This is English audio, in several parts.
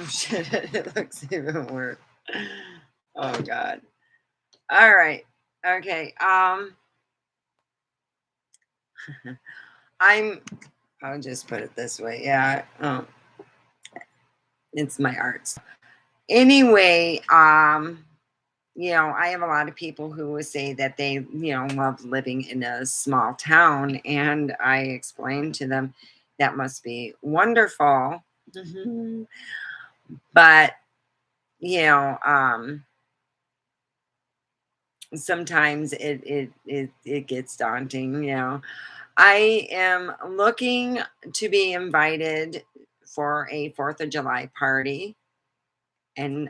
shit, it looks even worse. Oh God. All right. Okay. I'm I'll just put it this way. Yeah. It's my art. Anyway, I have a lot of people who will say that they, love living in a small town, and I explain to them that must be wonderful. But, you know, sometimes it gets daunting. I am looking to be invited for a 4th of July party, and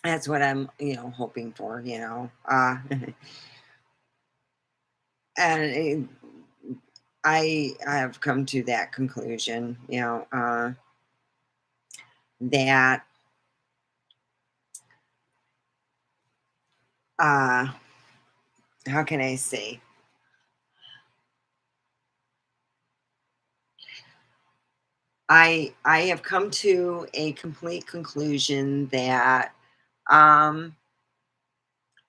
that's what I'm, hoping for. And I have come to that conclusion, that uh, how can I say? I have come to a complete conclusion that um,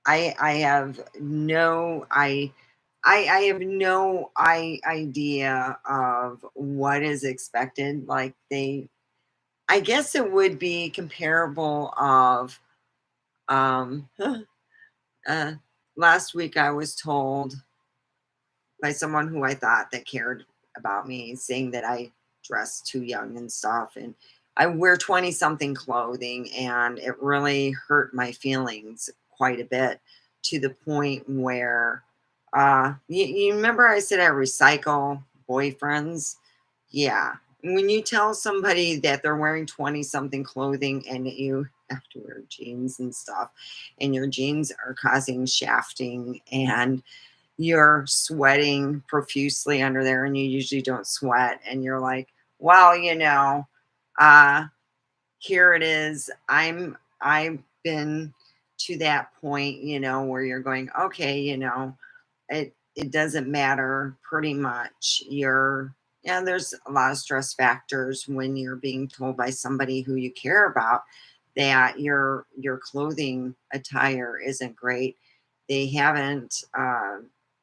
I have no I have no idea of what is expected. Like I guess it would be comparable of uh, last week I was told by someone who I thought that cared about me, saying that I dress too young and stuff, and I wear 20 something clothing, and it really hurt my feelings quite a bit, to the point where you remember I said I recycle boyfriends. Yeah, when you tell somebody that they're wearing 20 something clothing and you have to wear jeans and stuff, and your jeans are causing shafting, and you're sweating profusely under there, and you usually don't sweat, and you're like, well, uh here it is. I've been to that point, where you're going, okay, it doesn't matter pretty much. Yeah, there's a lot of stress factors when you're being told by somebody who you care about that your clothing attire isn't great. They haven't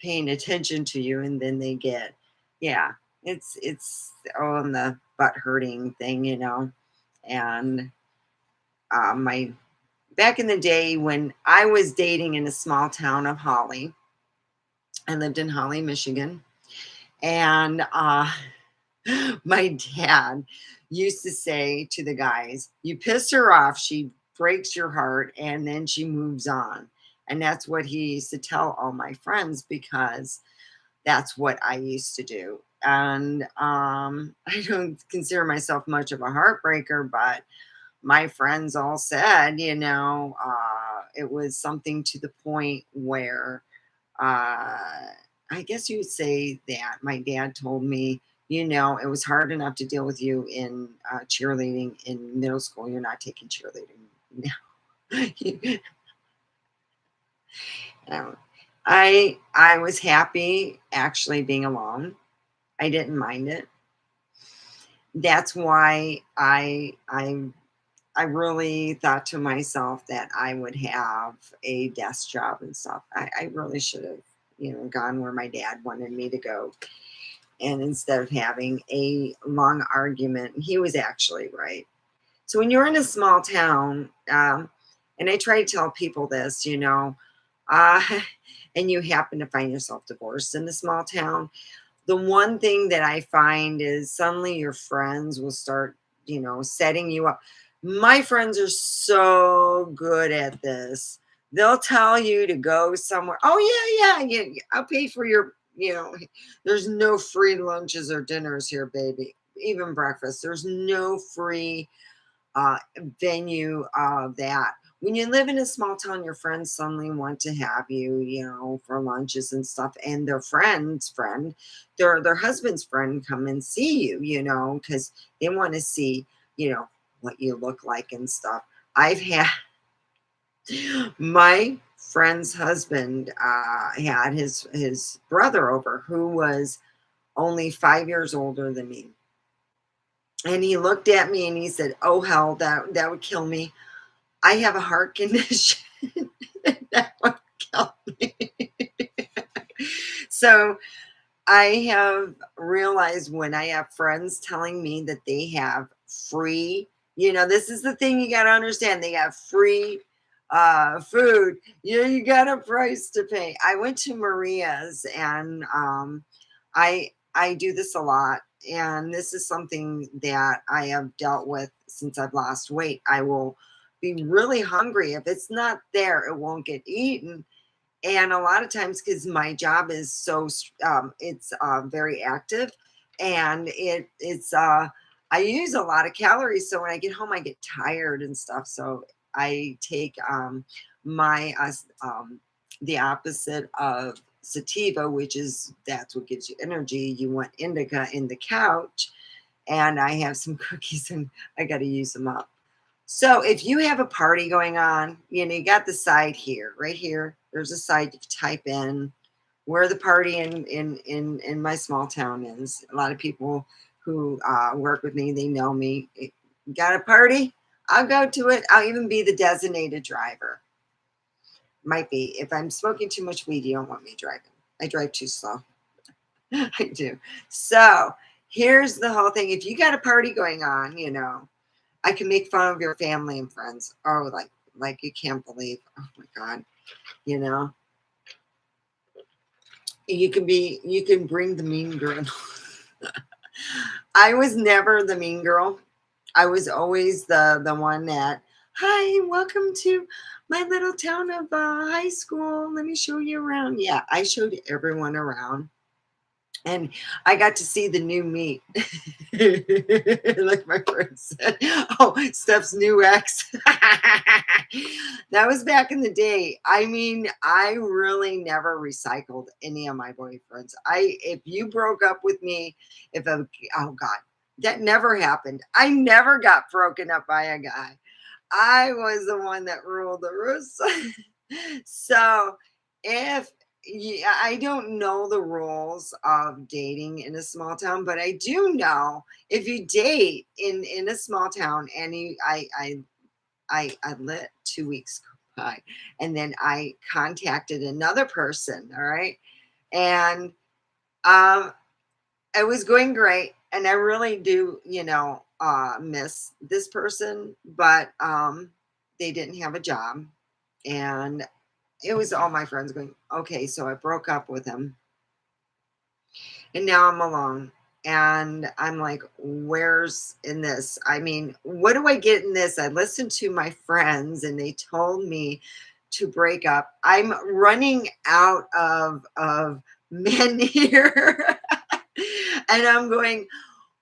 paying attention to you, and then they get, yeah, it's on the butt hurting thing. And my back in the day when I was dating in a small town of Holly, I lived in Holly, Michigan, and my dad used to say to the guys, "You piss her off, she breaks your heart, and then she moves on." And that's what he used to tell all my friends, because that's what I used to do. And I don't consider myself much of a heartbreaker, but my friends all said, it was something to the point where I guess you would say that my dad told me, it was hard enough to deal with you in cheerleading in middle school. You're not taking cheerleading now. Um, I was happy actually being alone. I didn't mind it. That's why I really thought to myself that I would have a desk job and stuff. I really should have, gone where my dad wanted me to go. And instead of having a long argument, he was actually right. So when you're in a small town, and I try to tell people this, uh, and you happen to find yourself divorced in a small town, the one thing that I find is suddenly your friends will start, setting you up. My friends are so good at this. They'll tell you to go somewhere. Oh, yeah, yeah, yeah. I'll pay for there's no free lunches or dinners here, baby. Even breakfast. There's no free uh, venue of that. When you live in a small town, your friends suddenly want to have you, for lunches and stuff, and their friend's friend, their husband's friend, come and see you, because they want to see, what you look like and stuff. I've had my friend's husband had his brother over, who was only 5 years older than me, And he looked at me and he said, "Oh hell, that would kill me. I have a heart condition." That would kill me. So I have realized when I have friends telling me that they have free, this is the thing you got to understand. They have free food. You got a price to pay. I went to Maria's, and I do this a lot, and this is something that I have dealt with since I've lost weight. I will be really hungry. If it's not there, it won't get eaten. And a lot of times, because my job is it's very active, and I use a lot of calories. So when I get home, I get tired and stuff. So I take my the opposite of sativa, which is that's what gives you energy. You want indica in the couch, and I have some cookies, and I got to use them up. So if you have a party going on, you got the side here, right here. There's a side you can type in where the party in my small town is. A lot of people who work with me, they know me. Got a party? I'll go to it. I'll even be the designated driver. Might be. If I'm smoking too much weed, you don't want me driving. I drive too slow. I do. So here's the whole thing. If you got a party going on, I can make fun of your family and friends. Oh, like you can't believe. Oh my God. You know, you can bring the mean girl. I was never the mean girl. I was always the one that, hi, welcome to my little town of high school. Let me show you around. Yeah, I showed everyone around. And I got to see the new me. Like my friend said, oh, Steph's new ex. That was back in the day. I mean, I really never recycled any of my boyfriends. If you broke up with me, oh God, that never happened. I never got broken up by a guy. I was the one that ruled the roost. So if yeah, I don't know the rules of dating in a small town, but I do know if you date in a small town and I let 2 weeks go by, and then I contacted another person, all right, and um it was going great, and I really do, miss this person, but they didn't have a job, and it was all my friends going, okay, so I broke up with him, and now I'm alone. And I'm like, where's in this? I mean, what do I get in this? I listened to my friends and they told me to break up. I'm running out of men here. And I'm going,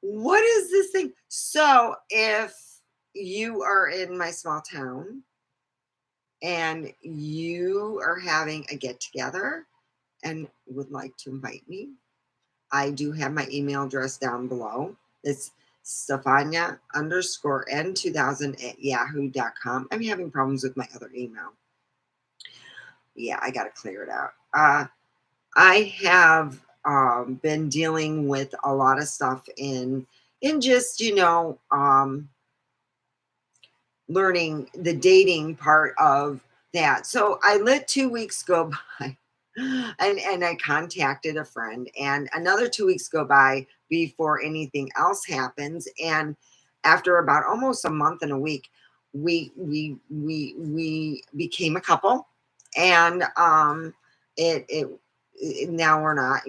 what is this thing? So if you are in my small town and you are having a get together and would like to invite me, I do have my email address down below. It's Stefania_N2000 at yahoo.com. I'm having problems with my other email. Yeah, I got to clear it out. I have been dealing with a lot of stuff in just, learning the dating part of that. So I let 2 weeks go by, and I contacted a friend, and another 2 weeks go by before anything else happens. And after about almost a month and a week, we became a couple, and now we're not,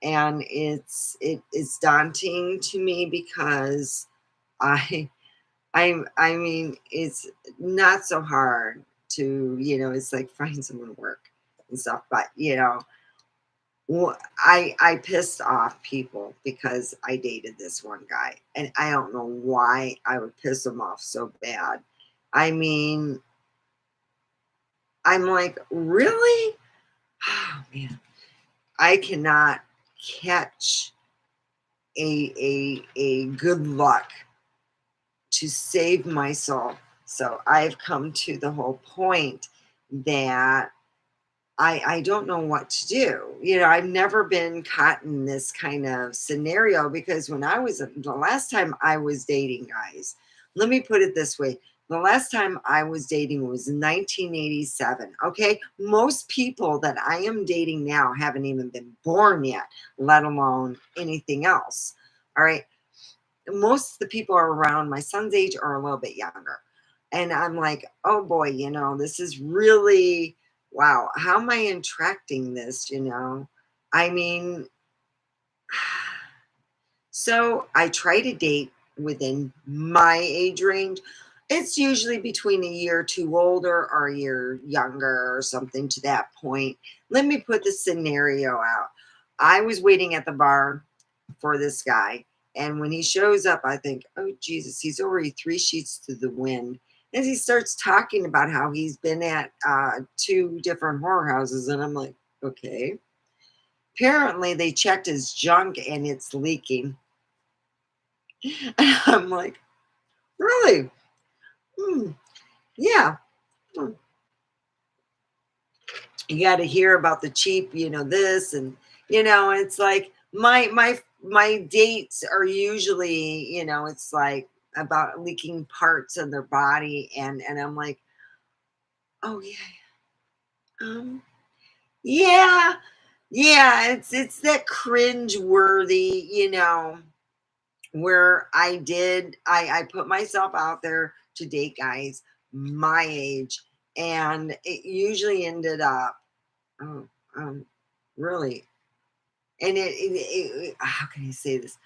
and it's daunting to me because I I mean, it's not so hard to, it's like find someone to work and stuff, but I pissed off people because I dated this one guy, and I don't know why I would piss him off so bad. I mean, I'm like, really? Oh man, I cannot catch a good luck to save my soul. So I've come to the whole point that I don't know what to do. I've never been caught in this kind of scenario because when the last time I was dating, guys, let me put it this way. The last time I was dating was 1987. Okay. Most people that I am dating now haven't even been born yet, let alone anything else. All right. Most of the people are around my son's age or a little bit younger. And I'm like, oh boy, this is really, wow, how am I attracting this? I mean, so I try to date within my age range. It's usually between a year or two older or a year younger or something to that point. Let me put the scenario out. I was waiting at the bar for this guy. And when he shows up, I think, oh, Jesus, he's already three sheets to the wind. As he starts talking about how he's been at two different whorehouses. And I'm like, okay. Apparently, they checked his junk and it's leaking. And I'm like, really? Hmm, yeah. Hmm. You got to hear about the cheap, this and it's like my dates are usually, it's like about leaking parts of their body and I'm like, oh yeah, um, yeah, yeah. It's that cringe worthy, where I put myself out there to date guys my age, and it usually ended up, oh, really, and how can I say this?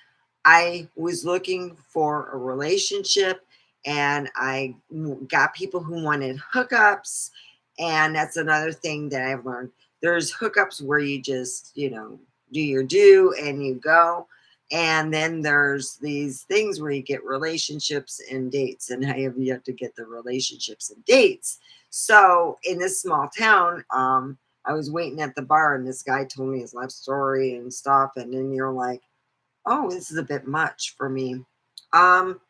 I was looking for a relationship, and I got people who wanted hookups, and that's another thing that I've learned. There's hookups where you just, do your do and you go. And then there's these things where you get relationships and dates, and I have yet to get the relationships and dates. So in this small town, I was waiting at the bar and this guy told me his life story and stuff. And then you're like, oh, this is a bit much for me.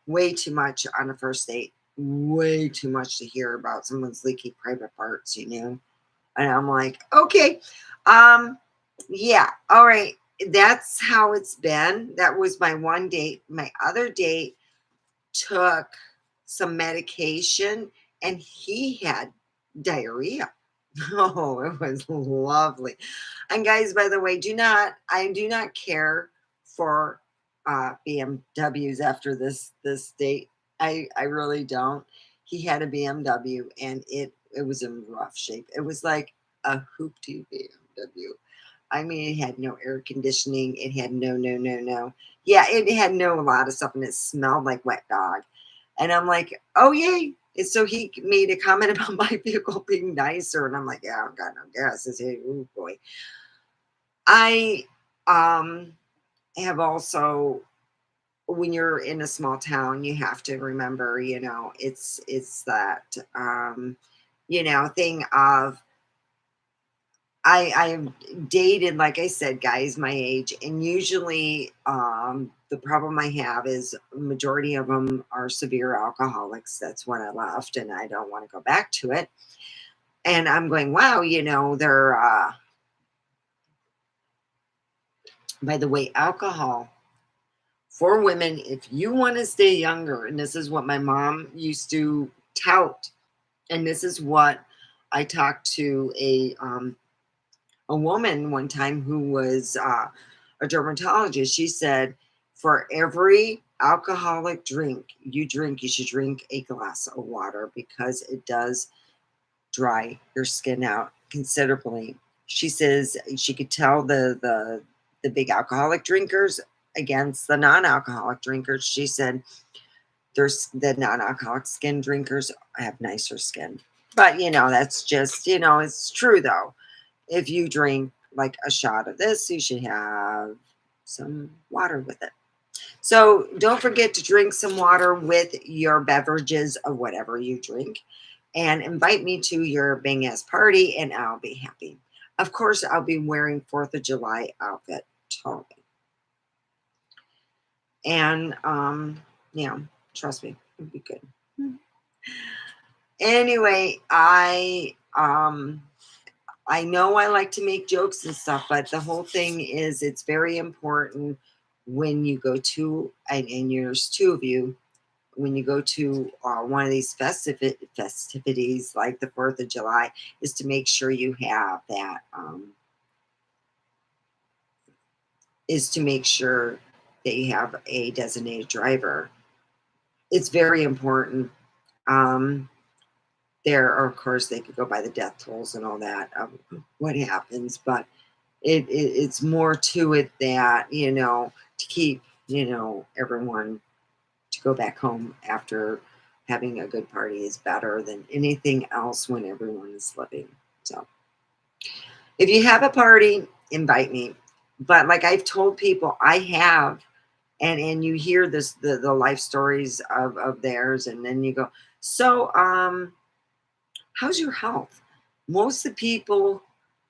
Way too much on a first date. Way too much to hear about someone's leaky private parts. And I'm like, okay. Um, yeah, all right. That's how it's been. That was my one date. My other date took some medication and he had diarrhea. Oh, it was lovely. And guys, by the way, I do not care for BMWs after this date. I really don't. He had a BMW and it was in rough shape. It was like a hoopty BMW. I mean, it had no air conditioning. It had no. Yeah, it had no a lot of stuff, and it smelled like wet dog. And I'm like, oh yay. And so he made a comment about my vehicle being nicer, and I'm like, yeah, I've got no gas. I said, oh boy. I um have also, when you're in a small town, you have to remember, it's that thing of I've dated, like I said, guys my age, and usually the problem I have is majority of them are severe alcoholics. That's when I left, and I don't want to go back to it. And I'm going, wow, they're by the way, alcohol for women, if you want to stay younger, and this is what my mom used to tout, and this is what I talked to a woman one time who was a dermatologist. She said, for every alcoholic drink you drink, you should drink a glass of water because it does dry your skin out considerably. She says she could tell the big alcoholic drinkers against the non-alcoholic drinkers. She said there's the non-alcoholic skin drinkers have nicer skin. But that's just, it's true though. If you drink like a shot of this, you should have some water with it. So don't forget to drink some water with your beverages of whatever you drink and invite me to your bang ass party and I'll be happy. Of course, I'll be wearing 4th of July outfit. Totally. And yeah, trust me, it'll be good. Anyway, I I know I like to make jokes and stuff, but the whole thing is it's very important when you go to, and there's two of you, when you go to one of these festivities like the 4th of July, is to make sure you have that, is to make sure that you have a designated driver. It's very important. Um, there, of course, they could go by the death tolls and all that, what happens, but it's more to it that, to keep, everyone to go back home after having a good party is better than anything else when everyone is living. So if you have a party, invite me. But like I've told people, I have, and you hear this, the life stories of theirs, and then you go, so how's your health? Most of the people,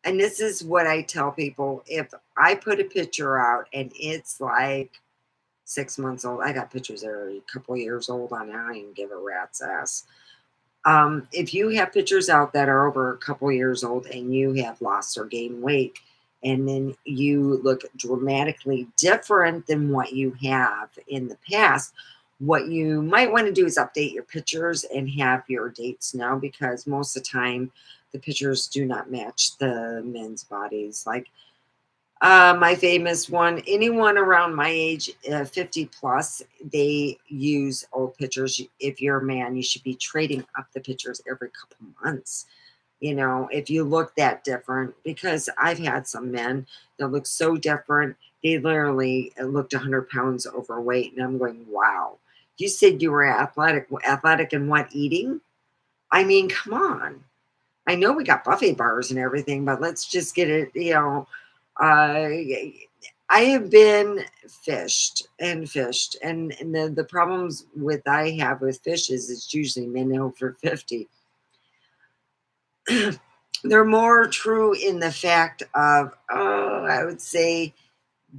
and this is what I tell people, if I put a picture out and it's like 6 months old, I got pictures that are a couple years old on now, I didn't give a rat's ass. If you have pictures out that are over a couple years old and you have lost or gained weight, and then you look dramatically different than what you have in the past, what you might want to do is update your pictures and have your dates now, because most of the time the pictures do not match the men's bodies. Like my famous one, anyone around my age, 50 plus, they use old pictures. If you're a man, you should be trading up the pictures every couple months. If you look that different, because I've had some men that look so different, they literally looked 100 pounds overweight. And I'm going, wow, you said you were athletic and what, eating? I mean, come on. I know we got buffet bars and everything, but let's just get it, uh, I have been fished, and the problems with I have with fish is it's usually men over 50. They're more true in the fact of, I would say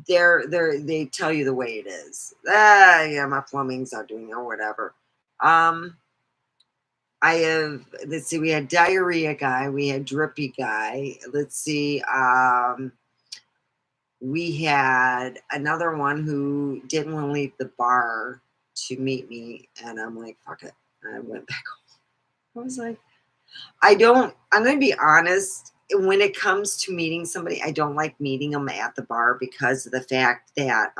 they tell you the way it is. Yeah, my plumbing's not doing or whatever. Um, I have, let's see, we had diarrhea guy, we had drippy guy. Let's see, we had another one who didn't want to leave the bar to meet me, and I'm like, fuck it. I went back home. I was like, I'm going to be honest. When it comes to meeting somebody, I don't like meeting them at the bar because of the fact that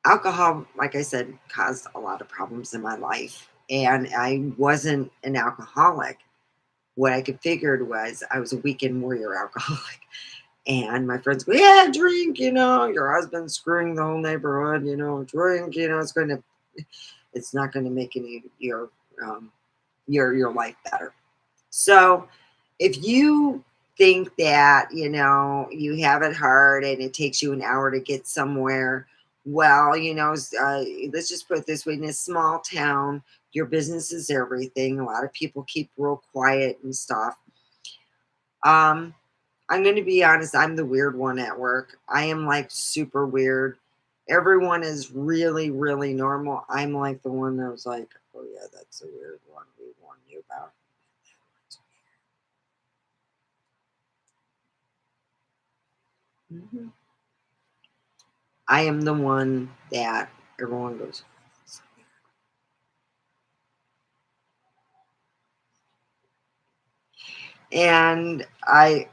alcohol, like I said, caused a lot of problems in my life. And I wasn't an alcoholic. What I could figured was I was a weekend warrior alcoholic. And my friends go, yeah, drink, your husband's screwing the whole neighborhood, drink, it's not going to make um, your life better. So if you think that, you have it hard and it takes you an hour to get somewhere, well, let's just put it this way, in a small town, your business is everything. A lot of people keep real quiet and stuff. Um, I'm going to be honest, I'm the weird one at work. I am like super weird. Everyone is really, really normal. I'm like the one that was like, oh, yeah, that's a weird one we warned you about. Mhm. I am the one that everyone goes, and I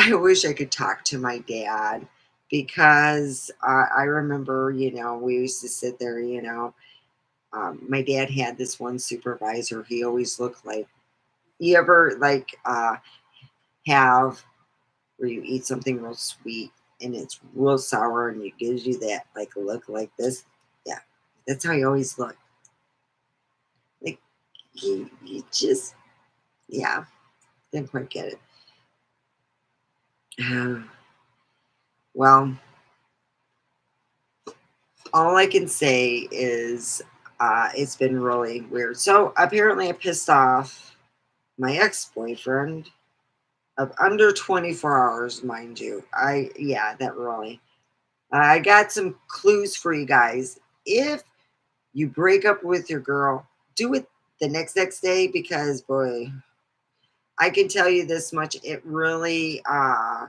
wish I could talk to my dad, because I remember, we used to sit there, my dad had this one supervisor. He always looked like, you ever like have where you eat something real sweet and it's real sour and it gives you that like look like this? Yeah, that's how he always looked. Like he just, yeah, didn't quite get it. Well, all I can say is it's been really weird. So apparently I pissed off my ex-boyfriend of under 24 hours, mind you. Yeah, that really. I got some clues for you guys. If you break up with your girl, do it the next day, because boy, I can tell you this much, it really, uh,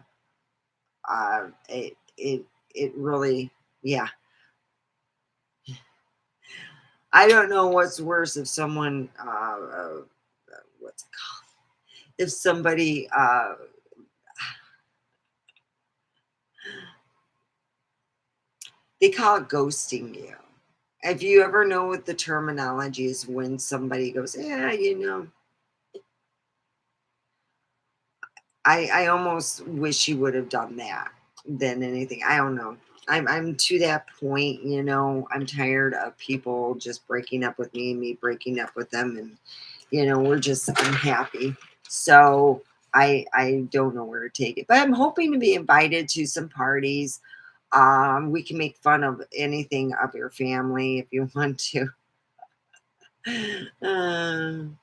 it it it really, yeah. I don't know what's worse if someone, what's it called? If somebody, they call it ghosting you. If you ever know what the terminology is when somebody goes, yeah, I almost wish you would have done that than anything. I don't know. I'm to that point, I'm tired of people just breaking up with me and me breaking up with them, and we're just unhappy. So I don't know where to take it. But I'm hoping to be invited to some parties. We can make fun of anything of your family if you want to. Um,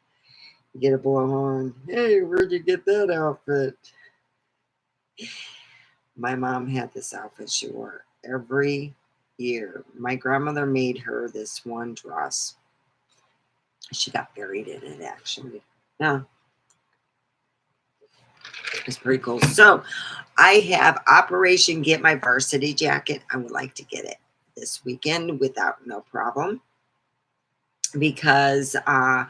get a blowhorn. Hey, where'd you get that outfit? My mom had this outfit she wore every year. My grandmother made her this one dress. She got buried in it, actually. Yeah, it's pretty cool. So I have Operation Get My Varsity Jacket. I would like to get it this weekend without no problem because my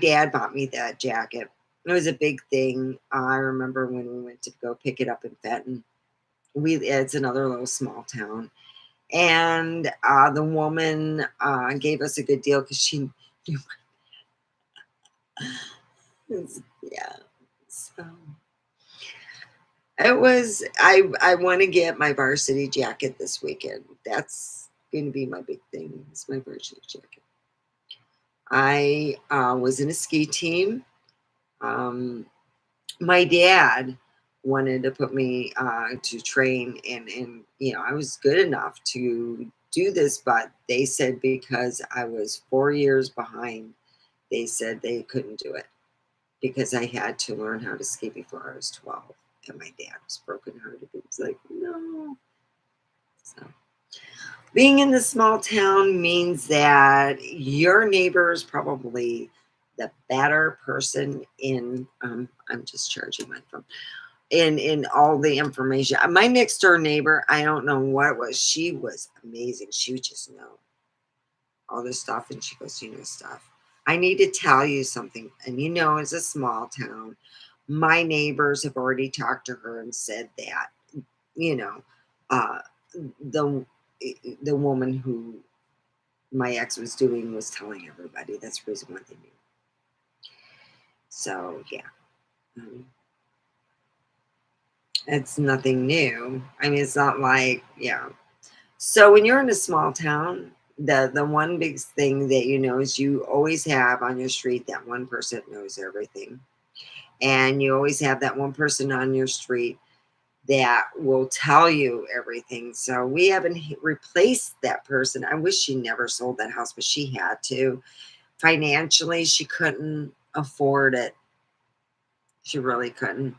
dad bought me that jacket. It was a big thing. I remember when we went to go pick it up in Fenton. It's another little small town, and the woman gave us a good deal because she knew. Yeah, so it was. I want to get my varsity jacket this weekend. That's going to be my big thing. It's my varsity jacket. I was in a ski team. Um, my dad wanted to put me to train, and I was good enough to do this, but they said because I was 4 years behind, they said they couldn't do it because I had to learn how to ski before I was 12, and my dad was brokenhearted. He was like, no. So being in the small town means that your neighbor is probably the better person in I'm just charging my phone in all the information. My next door neighbor, I don't know what it was. She was amazing. She would just know all this stuff, and she goes, stuff. I need to tell you something, and it's a small town. My neighbors have already talked to her and said that, you know, uh, the the woman who my ex was doing was telling everybody. That's the reason why they knew. So yeah. Um, it's nothing new. I mean, it's not like, yeah. So when you're in a small town, the one big thing that is you always have on your street that one person that knows everything. And you always have that one person on your street that will tell you everything. So we haven't replaced that person. I wish she never sold that house, but she had to. Financially, she couldn't afford it. She really couldn't.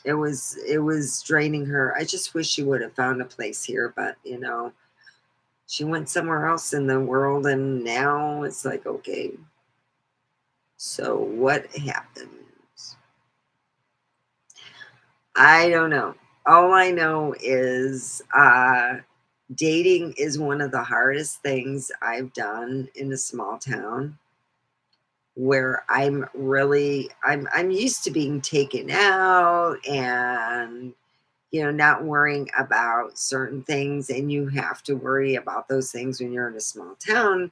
It was draining her. I just wish she would have found a place here, but she went somewhere else in the world, and now it's like, okay, so what happens? I don't know. All I know is dating is one of the hardest things I've done in a small town where I'm used to being taken out and not worrying about certain things, and you have to worry about those things when you're in a small town.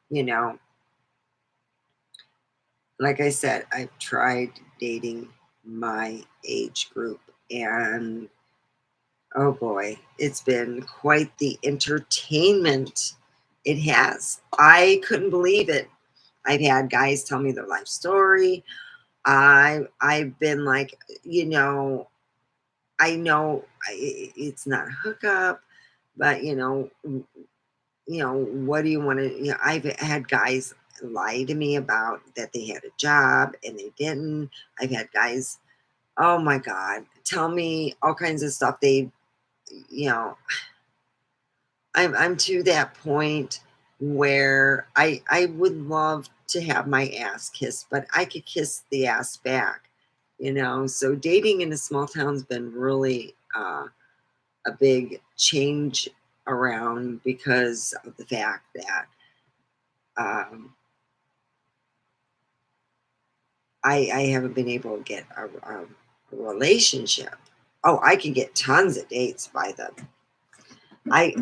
You know, like I said, I've tried dating my age group, and oh boy, it's been quite the entertainment. It has. I couldn't believe it. I've had guys tell me their life story. I've been like, I know it's not a hookup, but what do you want to? I've had guys lie to me about that they had a job and they didn't. I've had guys, oh my God, tell me all kinds of stuff. You know, I'm to that point where I would love to have my ass kissed, but I could kiss the ass back, you know. So dating in a small town's been really a big change around because of the fact that um, I haven't been able to get a relationship. Oh, I can get tons of dates by them. I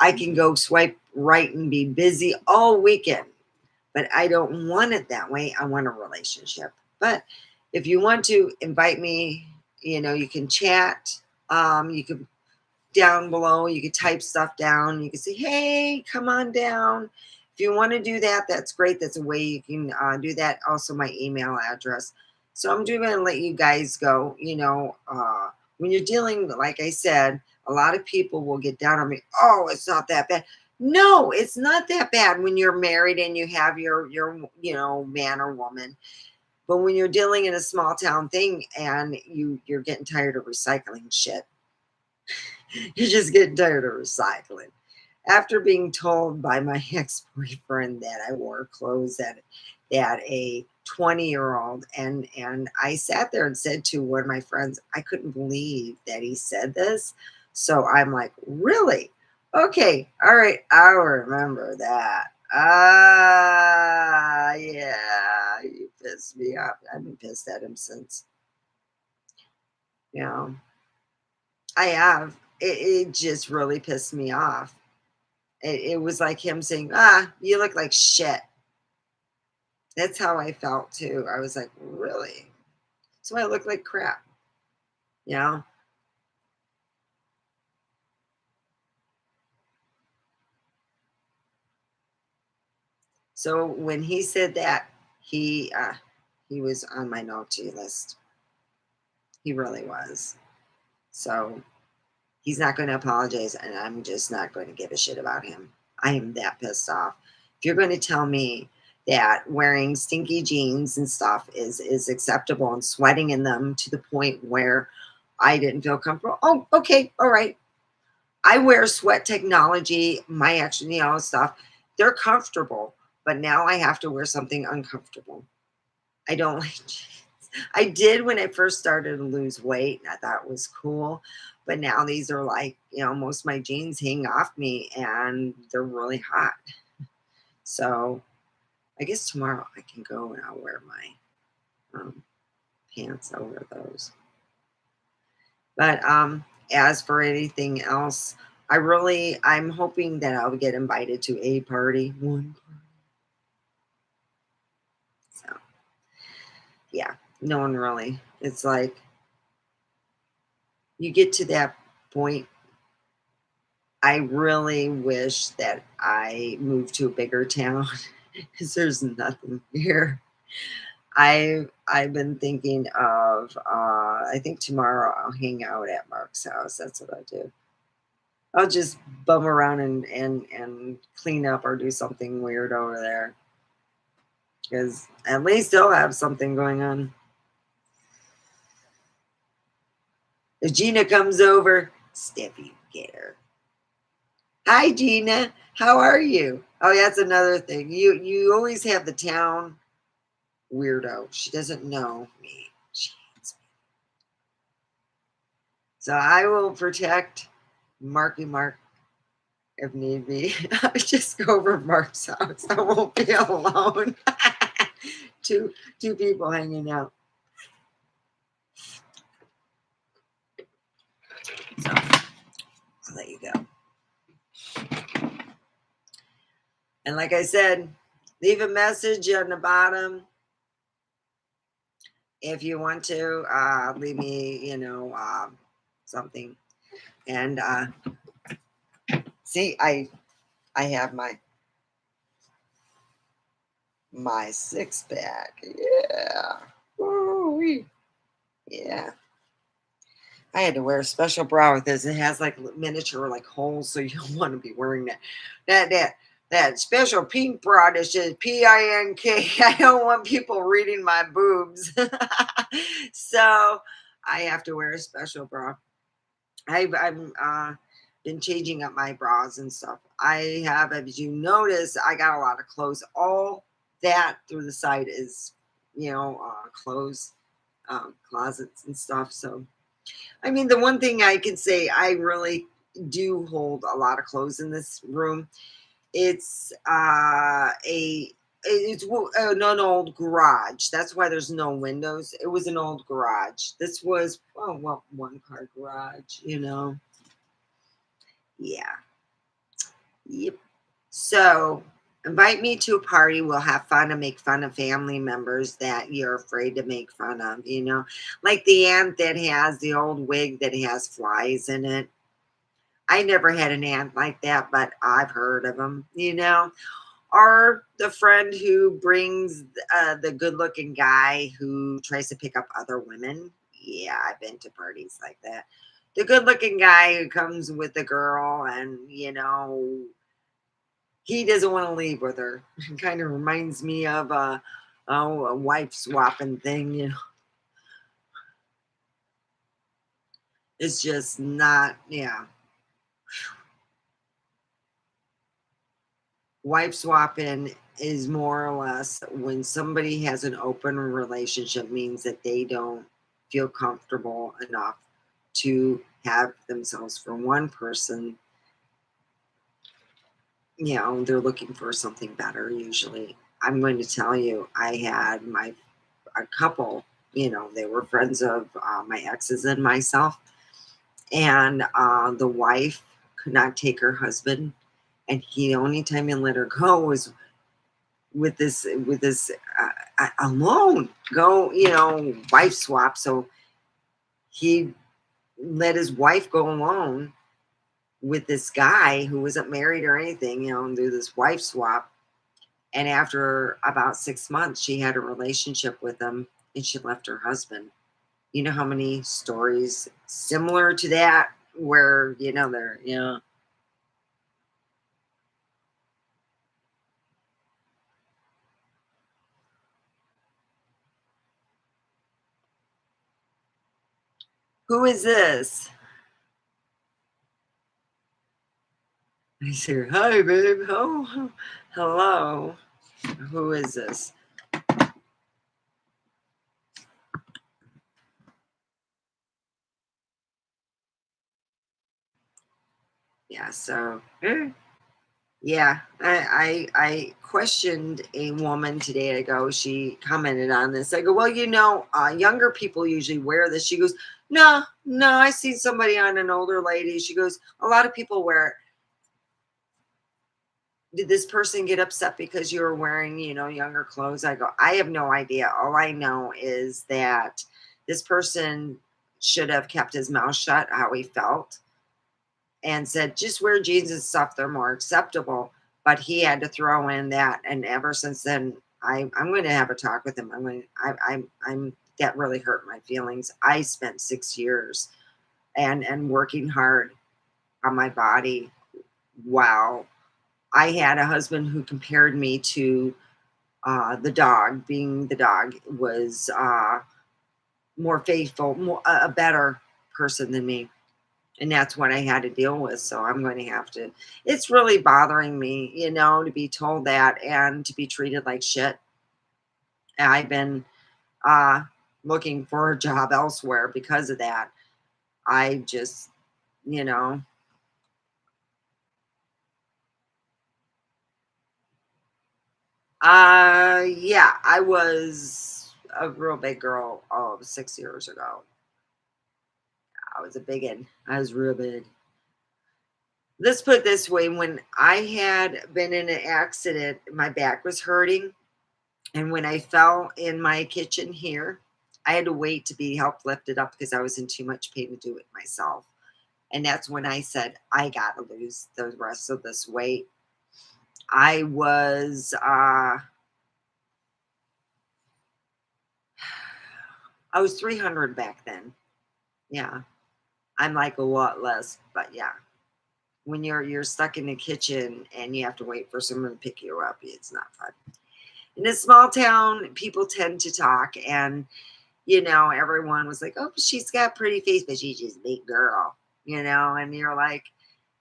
I can go swipe right and be busy all weekend, but I don't want it that way. I want a relationship. But if you want to invite me, you know, you can chat. You can down below, you can type stuff down. You can say, hey, come on down. If you want to do that, that's great. That's a way you can do that. Also, my email address. So I'm just going to let you guys go. You know, when you're dealing, like I said, a lot of people will get down on me. Oh, it's not that bad. No, it's not that bad when you're married and you have your you know, man or woman. But when you're dealing in a small town thing and you're getting tired of recycling shit, you're just getting tired of recycling. After being told by my ex-boyfriend that I wore clothes that a 20-year-old, and I sat there and said to one of my friends, I couldn't believe that he said this. So I'm like, really? Okay, all right, I'll remember that. Ah, yeah, you pissed me off. I've been pissed at him since, you know, I have. It just really pissed me off. It was like him saying, ah, you look like shit. That's how I felt too. I was like, really? So I look like crap, you know? So when he said that, he was on my naughty list. He really was. So he's not going to apologize, and I'm just not going to give a shit about him. I am that pissed off. If you're going to tell me that wearing stinky jeans and stuff is acceptable and sweating in them to the point where I didn't feel comfortable, oh, okay, all right. I wear sweat technology, my actual, you know, stuff. They're comfortable, but now I have to wear something uncomfortable. I don't like jeans. I did when I first started to lose weight, and I thought it was cool. But now these are like, you know, most of my jeans hang off me and they're really hot. So I guess tomorrow I can go and I'll wear my pants over those. But as for anything else, I'm hoping that I'll get invited to a party. One party. So yeah, no one really. It's like you get to that point. I really wish that I moved to a bigger town because there's nothing here. I've been thinking of I think tomorrow I'll hang out at Mark's house. That's what I do. I'll just bum around and clean up or do something weird over there because at least they'll have something going on. If Gina comes over, Steffi, get her. Hi, Gina. How are you? Oh, that's another thing. You always have the town weirdo. She doesn't know me. She hates me. So I will protect Marky Mark if need be. I just go over to Mark's house. I won't be alone. Two people hanging out. So I'll let you go. And like I said, leave a message on the bottom if you want to. Leave me, you know, something. And see, I have my six pack. Yeah. Woo-wee. Yeah. I had to wear a special bra with this. It has like miniature like holes, so you don't want to be wearing that. That special pink bra that says PINK. I don't want people reading my boobs. So I have to wear a special bra. I've been changing up my bras and stuff. I have, as you notice, I got a lot of clothes all that through the side is, clothes, closets and stuff. So, I mean, the one thing I can say, I really do hold a lot of clothes in this room. It's an old garage. That's why there's no windows. It was an old garage. This was, oh, well, one car garage. Yeah. Yep. So invite me to a party. We'll have fun and make fun of family members that you're afraid to make fun of. Like the aunt that has the old wig that has flies in it. I never had an aunt like that, but I've heard of them. Or the friend who brings the good looking guy who tries to pick up other women. Yeah, I've been to parties like that. The good looking guy who comes with the girl and, he doesn't want to leave with her. Kind of reminds me of a wife swapping thing. It's just not, yeah. Wife swapping is more or less when somebody has an open relationship, means that they don't feel comfortable enough to have themselves for one person. They're looking for something better usually. I'm going to tell you, I had a couple, they were friends of my exes and myself, and the wife could not take her husband, and the only time he let her go was alone, go, wife swap. So he let his wife go alone with this guy who wasn't married or anything, and do this wife swap. And after about 6 months, she had a relationship with him and she left her husband. You know how many stories similar to that where, they're, who is this? I say, hi, babe. Oh, hello. Who is this? Yeah, so yeah, I questioned a woman today ago. She commented on this. I go, well, younger people usually wear this. She goes, no, no, I seen somebody on an older lady. She goes, a lot of people wear it. Did this person get upset because you were wearing, younger clothes? I go, I have no idea. All I know is that this person should have kept his mouth shut, how he felt, and said, just wear jeans and stuff. They're more acceptable. But he had to throw in that. And ever since then, I'm going to have a talk with him. I'm that really hurt my feelings. I spent 6 years and working hard on my body. Wow. I had a husband who compared me to the dog. Being the dog was more faithful, a better person than me. And that's what I had to deal with. So I'm going to have to, it's really bothering me, to be told that and to be treated like shit. I've been uh, looking for a job elsewhere because of that. I just, you know, yeah, I was a real big girl 6 years ago. I was a big one. I was real big. Let's put it this way, when I had been in an accident, my back was hurting. And when I fell in my kitchen here, I had to wait to be helped lifted up because I was in too much pain to do it myself. And that's when I said, I got to lose the rest of this weight. I was, I was 300 back then. Yeah. I'm like a lot less, but yeah. When you're stuck in the kitchen and you have to wait for someone to pick you up, it's not fun. In a small town, people tend to talk, and everyone was like, oh, she's got pretty face, but she's just a big girl, and you're like,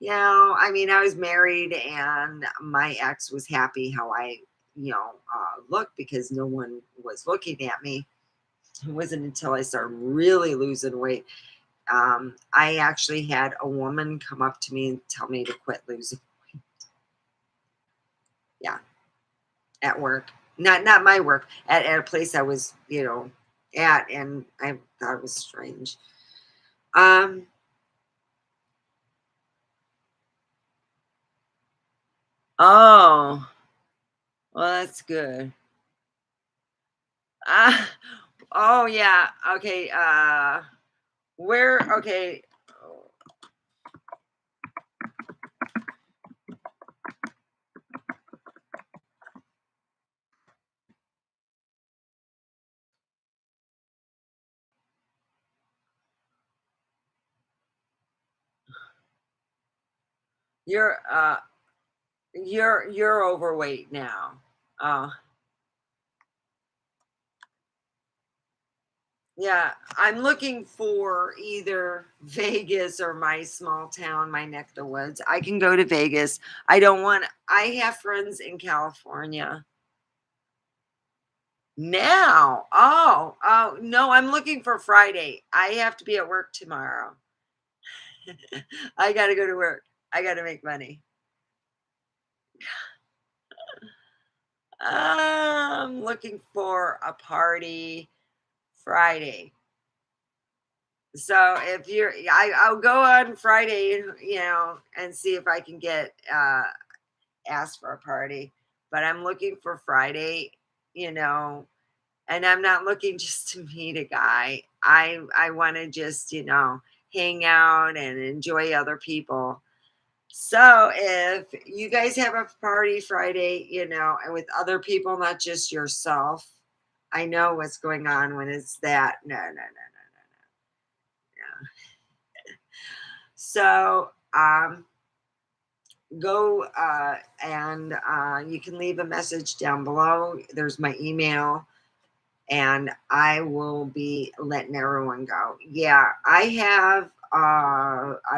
I mean, I was married and my ex was happy how I look because no one was looking at me. It wasn't until I started really losing weight. I actually had a woman come up to me and tell me to quit losing. Yeah, at work, not my work, at a place I was, at, and I thought it was strange. Um, oh, well, that's good. Uh, oh yeah, okay. Where? Okay, you're you're overweight now. Oh, yeah, I'm looking for either Vegas or my small town, my neck of the woods. I can go to Vegas. I have friends in California now. Oh, no, I'm looking for Friday. I have to be at work tomorrow. I got to go to work. I got to make money. I'm looking for a party Friday. So if I'll go on Friday, and see if I can get asked for a party. But I'm looking for Friday, you know, and I'm not looking just to meet a guy. I want to just, hang out and enjoy other people. So if you guys have a party Friday, and with other people, not just yourself, I know what's going on when it's that. No, no, no, no, no, no. So go and you can leave a message down below. There's my email, and I will be letting everyone go. Yeah, I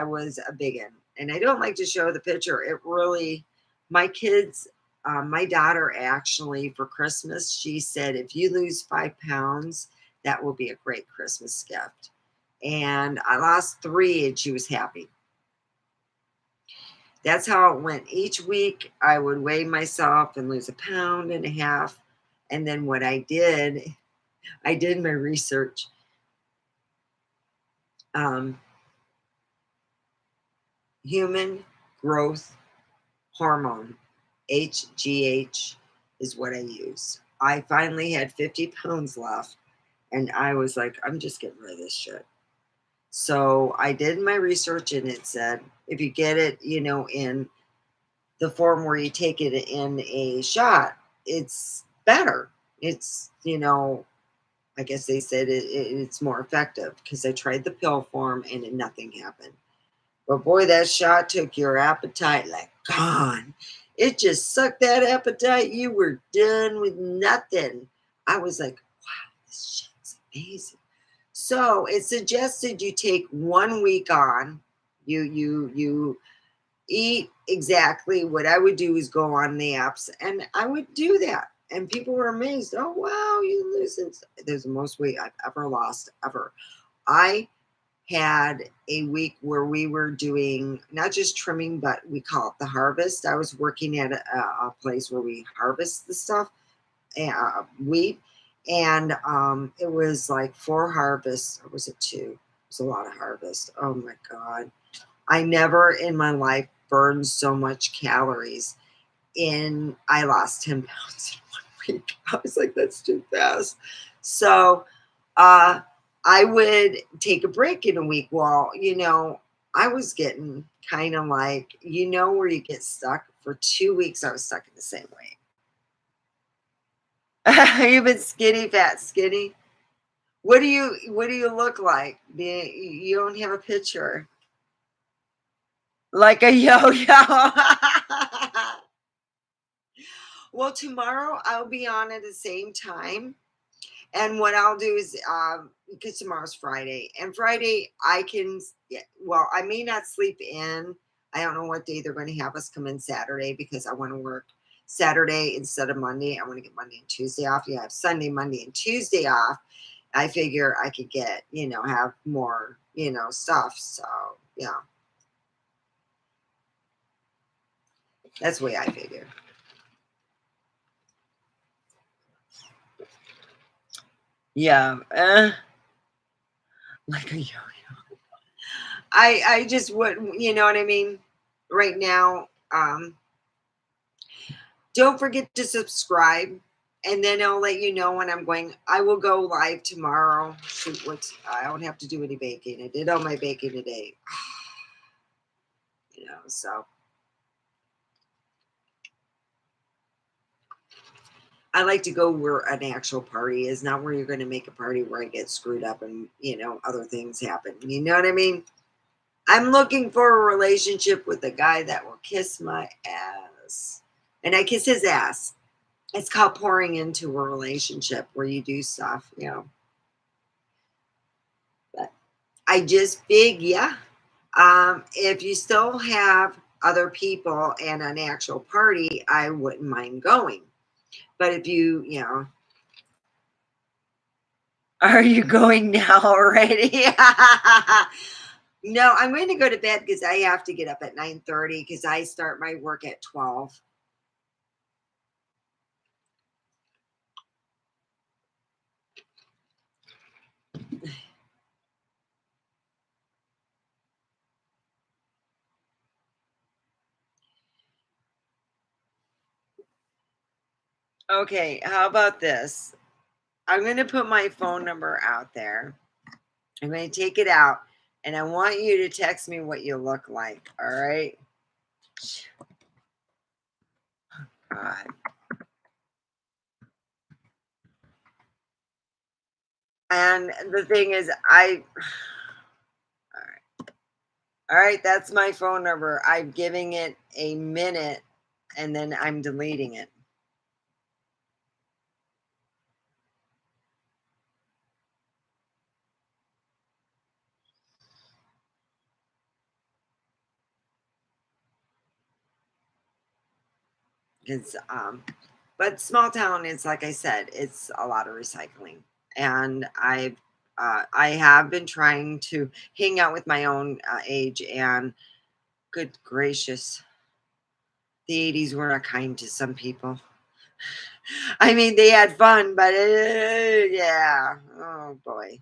was a biggin, and I don't like to show the picture. It really, my kids, my daughter actually for Christmas, she said, if you lose 5 pounds, that will be a great Christmas gift. And I lost 3, and she was happy. That's how it went. Each week I would weigh myself and lose a pound and a half. And then what I did my research. Um, Human growth hormone, HGH, is what I use. I finally had 50 pounds left, and I was like, I'm just getting rid of this shit. So I did my research, and it said if you get it, in the form where you take it in a shot, it's better. It's, I guess they said it's more effective because I tried the pill form and nothing happened. But boy, that shot took your appetite like gone. It just sucked that appetite. You were done with nothing. I was like, wow, this shit's amazing. So it suggested you take 1 week on. You eat exactly what I would do is go on the apps, and I would do that. And people were amazed. Oh wow, you lose it. There's the most weight I've ever lost ever. I had a week where we were doing not just trimming, but we call it the harvest. I was working at a place where we harvest the stuff, wheat, and it was like 4 harvests, or was it 2? It was a lot of harvest. Oh my god, I never in my life burned so much calories. I lost 10 pounds in 1 week. I was like, that's too fast. So uh I would take a break in a week. Well, I was getting kind of like, where you get stuck for 2 weeks. I was stuck in the same way. You've been skinny, fat, skinny. What do you look like? You don't have a picture. Like a yo-yo. Well, tomorrow I'll be on at the same time. And what I'll do is, because tomorrow's Friday, and Friday I can, yeah, well, I may not sleep in. I don't know what day they're going to have us come in Saturday because I want to work Saturday instead of Monday. I want to get Monday and Tuesday off. You have Sunday, Monday, and Tuesday off. I figure I could get, have more, stuff. So, yeah, that's the way I figure. Yeah, like a yo-yo. I just wouldn't, you know what I mean? Right now, don't forget to subscribe, and then I'll let you know when I'm going. I will go live tomorrow. Shoot, I don't have to do any baking. I did all my baking today. So I like to go where an actual party is, not where you're going to make a party where I get screwed up and, other things happen. You know what I mean? I'm looking for a relationship with a guy that will kiss my ass. And I kiss his ass. It's called pouring into a relationship where you do stuff, But I just figure, if you still have other people and an actual party, I wouldn't mind going. But if are you going now already? No, I'm going to go to bed because I have to get up at 9:30 because I start my work at 12. Okay, how about this? I'm going to put my phone number out there. I'm going to take it out, and I want you to text me what you look like. All right? God. And the thing is, all right. All right, that's my phone number. I'm giving it a minute, and then I'm deleting it. Because but small town is, like I said, it's a lot of recycling, and I have been trying to hang out with my own age, and good gracious, the 80s were not kind to some people. I mean, they had fun, but yeah, oh boy.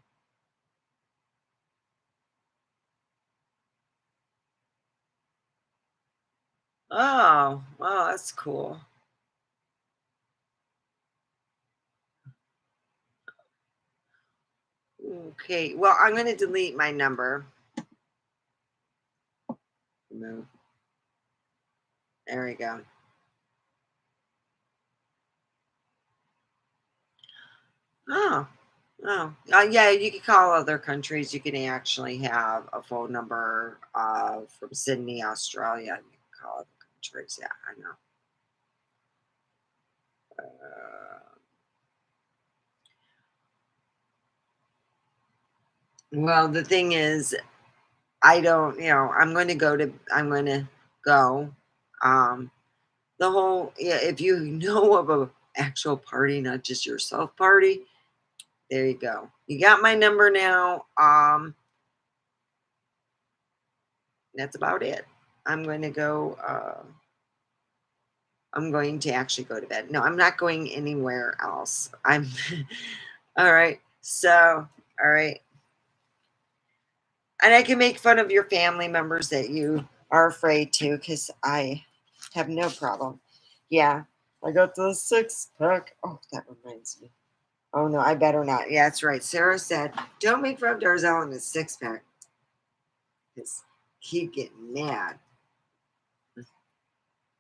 Oh, well, that's cool. Okay, well, I'm going to delete my number. Remove. There we go. Oh, oh, yeah. You can call other countries. You can actually have a phone number from Sydney, Australia. And you can call other countries. Yeah, I know. Well, the thing is, I don't. I'm going to go to. I'm going to go. Um, the whole. Yeah, if you know of a actual party, not just your self party, there you go. You got my number now. That's about it. I'm going to go. I'm going to actually go to bed. No, I'm not going anywhere else. I'm all right. So, all right. And I can make fun of your family members that you are afraid to because I have no problem. Yeah, I got the six pack. Oh, that reminds me. Oh, no, I better not. Yeah, that's right. Sarah said, don't make fun of Darzell in his six pack because he'd get mad.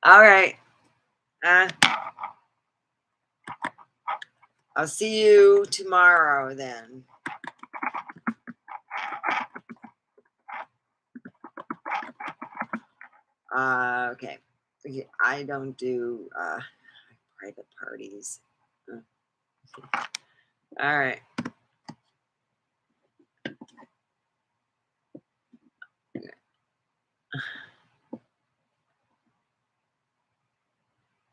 All right. Uh, I'll see you tomorrow then. Okay. Yeah, I don't do private parties. All right.